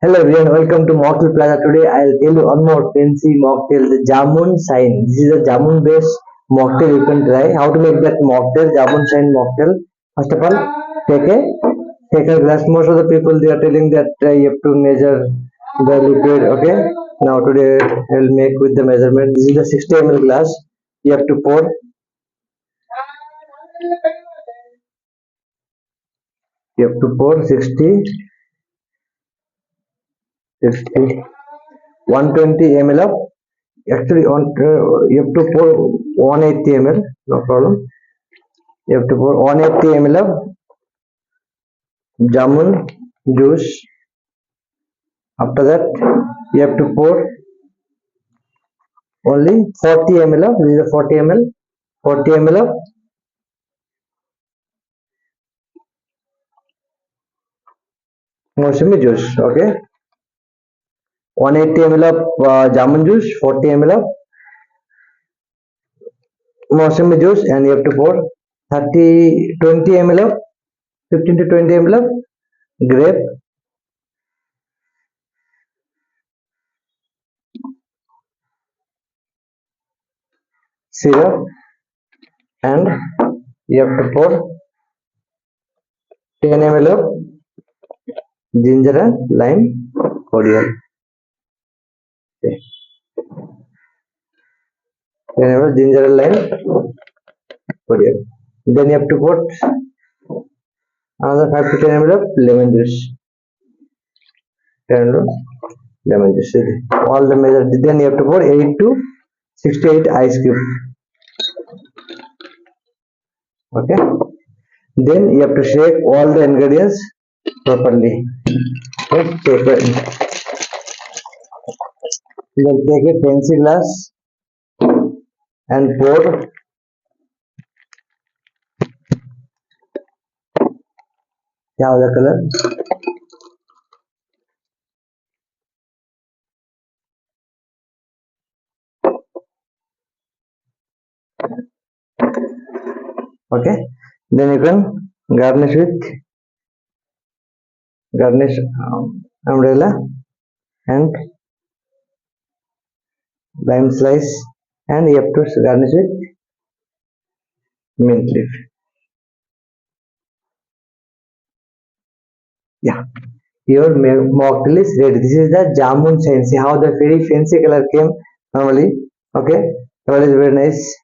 Hello everyone, welcome to Mocktail Plaza. Today I'll tell you one more fancy mocktail, the Jaamun sign. This is a Jaamun based mocktail you can try. How to make that mocktail, Jaamun sign mocktail? First of all, take a take a glass. Most of the people they are telling that you have to measure the liquid. Okay. Now today I'll make with the measurement. This is the 60 ml glass. You have to pour. You have to pour 60 120 ml of actually on you have to pour 180 ml, no problem. You have to pour 180 ml of jamun juice. After that you have to pour only 40 ml of, this is a 40 ml, 40 ml of mosami juice. Okay, 180 ml of jamun juice, 40 ml of mosami juice, and you have to pour 20 ml of 15 to 20 ml of grape syrup, and you have to pour 10 ml of ginger and lime cordial. Okay. 10 ml ginger and lime cordial. Then you have to put another 5 to 10 ml of lemon juice. 10 ml lemon juice. All the measure. Then you have to pour 8 to 68 ice cube. Okay. Then you have to shake all the ingredients properly. Okay. Then take a fancy glass and pour. क्या होगा colour? Okay, then you can garnish with umbrella and lime slice, and you have to garnish with mint leaf. Yeah, your mocktail is ready. This is the jamun sign. See how the very fancy color came normally. Okay, color is very nice.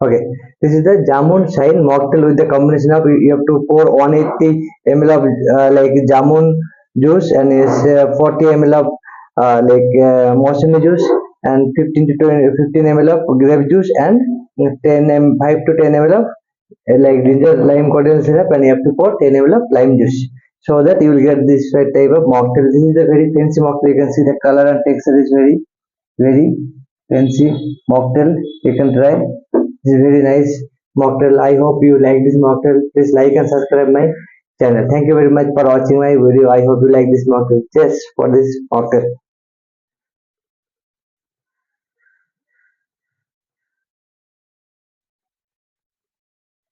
Okay, this is the jamun shine mocktail with the combination of, you have to pour 180 ml of like jamun juice, and is 40 ml of mosami juice, and 15 to 20, 15 ml of grape juice, and 5 to 10 ml of like ginger lime cordial syrup, and you have to pour 10 ml of lime juice, so that you will get this type of mocktail. This is a very fancy mocktail. You can see the color and texture is very fancy mocktail. You can try. This is very nice mocktail. I hope you like this mocktail. Please like and subscribe my channel. Thank you very much for watching my video. I hope you like this mocktail. Cheers for this mocktail.